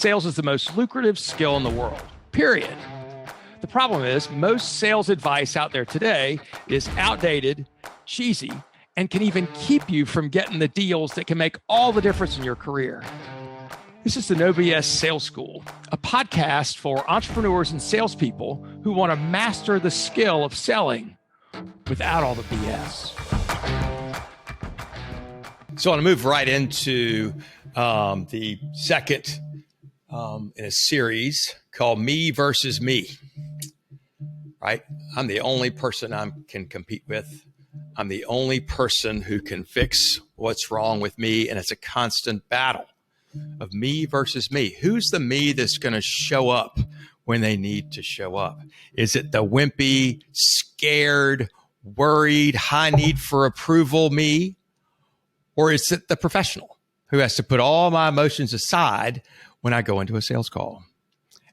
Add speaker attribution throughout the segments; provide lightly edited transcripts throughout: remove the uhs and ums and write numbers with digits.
Speaker 1: sales is the most lucrative skill in the world, period. The problem is most sales advice out there today is outdated, cheesy, and can even keep you from getting the deals that can make all the difference in your career. This is the No BS Sales School, a podcast for entrepreneurs and salespeople who want to master the skill of selling without all the BS.
Speaker 2: So I want to move right into the second in a series called Me versus Me. Right? I'm the only person I can compete with. I'm the only person who can fix what's wrong with me, and it's a constant battle of me versus me. Who's the me that's going to show up when they need to show up? Is it the wimpy, scared, worried, high need for approval me? Or is it the professional who has to put all my emotions aside when I go into a sales call?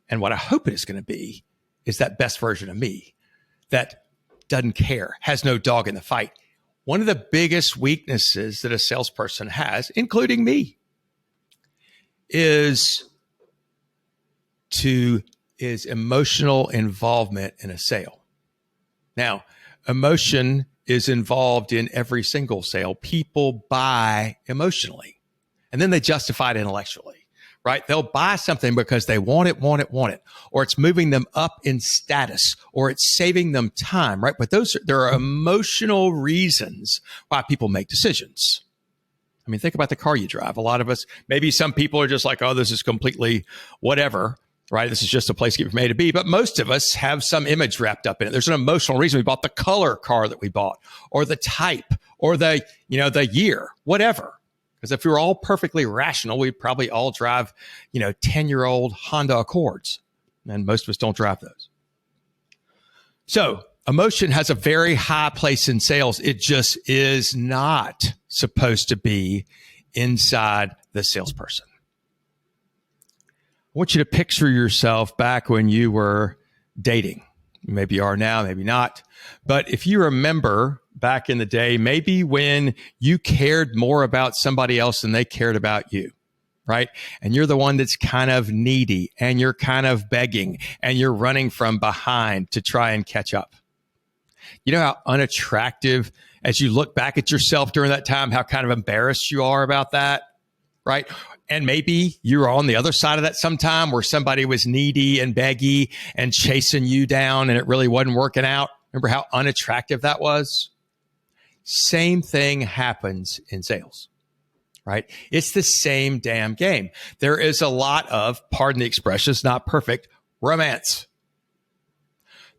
Speaker 2: And what I hope it is going to be is that best version of me that doesn't care, has no dog in the fight. One of the biggest weaknesses that a salesperson has, including me, is emotional involvement in a sale. Now, emotion is involved in every single sale. People buy emotionally, and then they justify it intellectually. Right? They'll buy something because they want it, or it's moving them up in status, or it's saving them time, right? But there are emotional reasons why people make decisions. I mean, think about the car you drive. A lot of us, maybe some people are just like, oh, this is completely whatever, right? This is just a place to get from A to B. But most of us have some image wrapped up in it. There's an emotional reason we bought the color car that we bought, or the type, or the year, whatever. Because if we were all perfectly rational, we'd probably all drive, 10-year-old Honda Accords. And most of us don't drive those. So emotion has a very high place in sales. It just is not supposed to be inside the salesperson. I want you to picture yourself back when you were dating. Maybe you are now, maybe not. But if you remember back in the day, maybe when you cared more about somebody else than they cared about you, right? And you're the one that's kind of needy, and you're kind of begging, and you're running from behind to try and catch up. You know how unattractive, as you look back at yourself during that time, how kind of embarrassed you are about that, right? And maybe you were on the other side of that sometime where somebody was needy and beggy and chasing you down and it really wasn't working out. Remember how unattractive that was? Same thing happens in sales, right? It's the same damn game. There is a lot of, pardon the expression, it's not perfect, romance.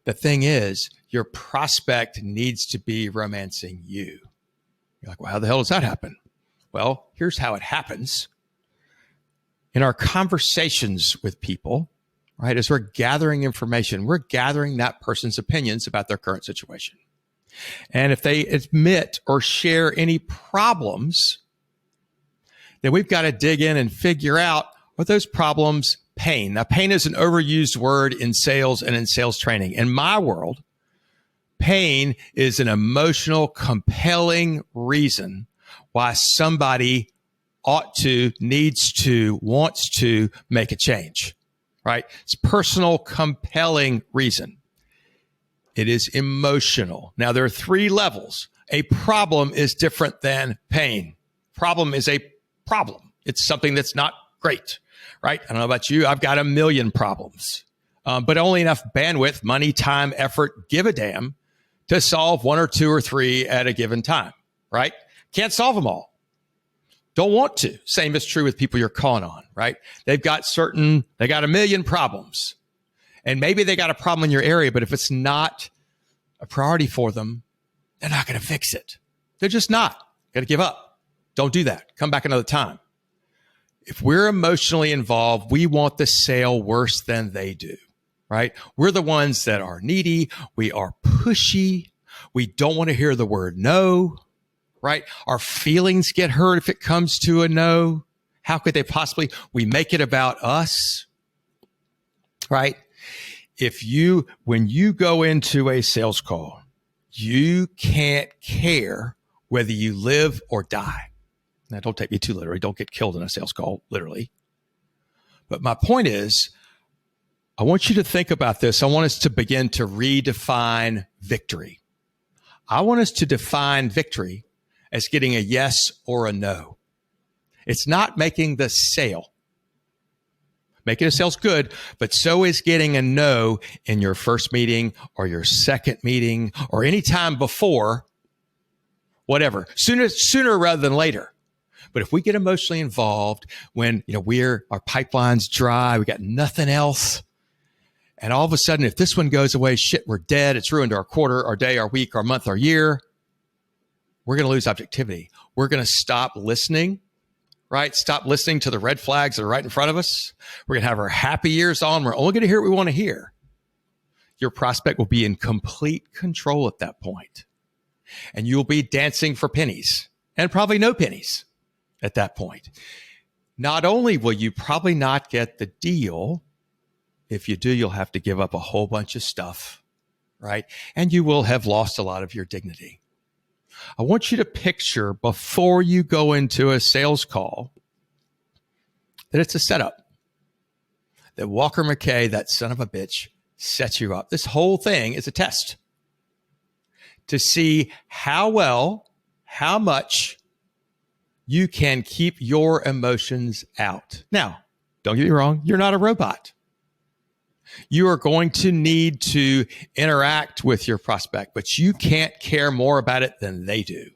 Speaker 2: The thing is, your prospect needs to be romancing you. You're like, well, how the hell does that happen? Well, here's how it happens. In our conversations with people, right, as we're gathering information, we're gathering that person's opinions about their current situation. And if they admit or share any problems, then we've got to dig in and figure out, are those problems pain? Now, pain is an overused word in sales and in sales training. In my world, pain is an emotional, compelling reason why somebody ought to, needs to, wants to make a change, right? It's personal, compelling reason. It is emotional. Now, there are three levels. A problem is different than pain. Problem is a problem. It's something that's not great, right? I don't know about you. I've got a million problems, but only enough bandwidth, money, time, effort, give a damn to solve one or two or three at a given time, right? Can't solve them all. Don't want to. Same is true with people you're calling on, right? They got a million problems. And maybe they got a problem in your area, but if it's not a priority for them, they're not going to fix it. They're just not. Got to give up. Don't do that. Come back another time. If we're emotionally involved, we want the sale worse than they do, right? We're the ones that are needy. We are pushy. We don't want to hear the word no. Right? Our feelings get hurt if it comes to a no. How could they possibly? We make it about us, right? When you go into a sales call, you can't care whether you live or die. Now, don't take me too literally. Don't get killed in a sales call, literally. But my point is, I want you to think about this. I want us to begin to redefine victory. I want us to define victory as getting a yes or a no. It's not making the sale. Making a sale's good, but so is getting a no in your first meeting or your second meeting or any time before, whatever, sooner rather than later. But if we get emotionally involved when, our pipeline's dry, we got nothing else. And all of a sudden, if this one goes away, shit, we're dead. It's ruined our quarter, our day, our week, our month, our year. We're going to lose objectivity. We're going to stop listening, right? Stop listening to the red flags that are right in front of us. We're going to have our happy ears on. We're only going to hear what we want to hear. Your prospect will be in complete control at that point. And you'll be dancing for pennies and probably no pennies at that point. Not only will you probably not get the deal, if you do, you'll have to give up a whole bunch of stuff, right? And you will have lost a lot of your dignity. I want you to picture before you go into a sales call that it's a setup, that Walker McKay, that son of a bitch, sets you up. This whole thing is a test to see how well, how much you can keep your emotions out. Now, don't get me wrong, you're not a robot. You are going to need to interact with your prospect, but you can't care more about it than they do.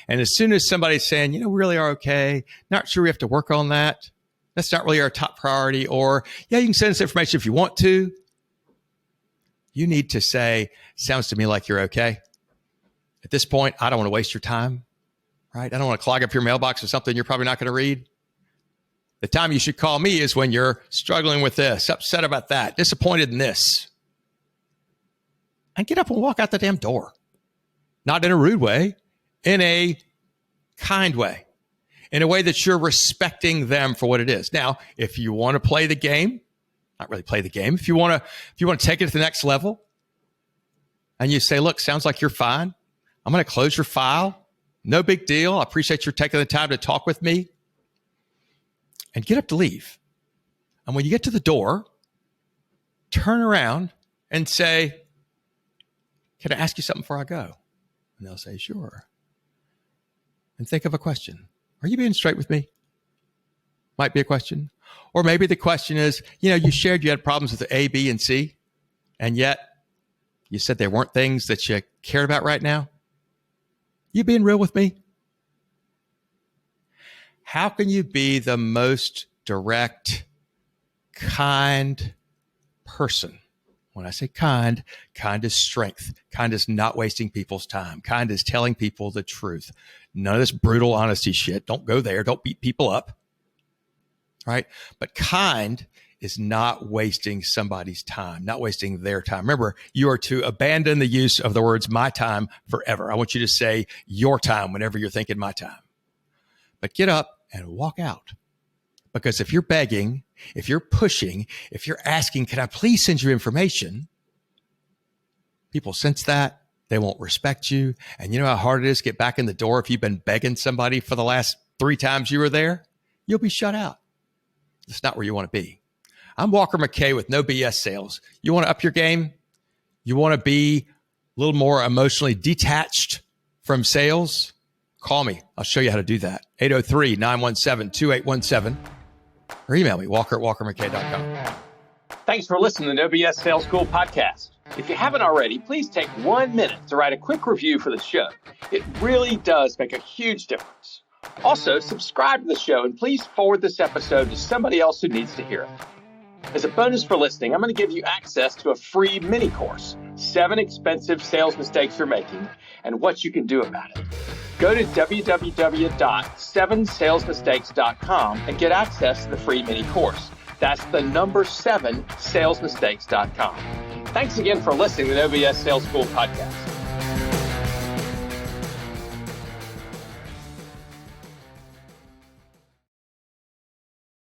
Speaker 2: And as soon as somebody's saying, we really are okay, not sure we have to work on that, that's not really our top priority, or, yeah, you can send us information if you want to, you need to say, sounds to me like you're okay. At this point, I don't want to waste your time, right? I don't want to clog up your mailbox with something you're probably not going to read. The time you should call me is when you're struggling with this, upset about that, disappointed in this. And get up and walk out the damn door. Not in a rude way, in a kind way, in a way that you're respecting them for what it is. Now, if you want to play the game, not really play the game, if you want to take it to the next level, and you say, look, sounds like you're fine. I'm going to close your file. No big deal. I appreciate you taking the time to talk with me. And get up to leave. And when you get to the door, turn around and say, can I ask you something before I go? And they'll say, sure. And think of a question. Are you being straight with me? Might be a question. Or maybe the question is, you shared you had problems with the A, B, and C, and yet you said there weren't things that you cared about right now. You being real with me? How can you be the most direct, kind person? When I say kind is strength. Kind is not wasting people's time. Kind is telling people the truth. None of this brutal honesty shit. Don't go there. Don't beat people up. Right? But kind is not wasting somebody's time, not wasting their time. Remember, you are to abandon the use of the words my time forever. I want you to say your time whenever you're thinking my time. But get up and walk out. Because if you're begging, if you're pushing, if you're asking, can I please send you information? People sense that. They won't respect you. And you know how hard it is to get back in the door if you've been begging somebody for the last 3 times you were there? You'll be shut out. It's not where you want to be. I'm Walker McKay with No BS Sales. You want to up your game? You want to be a little more emotionally detached from sales? Call me. I'll show you how to do that. 803-917-2817 or email me, walker@walkermckay.com.
Speaker 1: Thanks for listening to the No BS Sales School podcast. If you haven't already, please take 1 minute to write a quick review for the show. It really does make a huge difference. Also, subscribe to the show and please forward this episode to somebody else who needs to hear it. As a bonus for listening, I'm going to give you access to a free mini course, 7 expensive sales mistakes you're making and what you can do about it. Go to www.7salesmistakes.com and get access to the free mini course. That's the number 7salesmistakes.com. Thanks again for listening to the No BS Sales School podcast.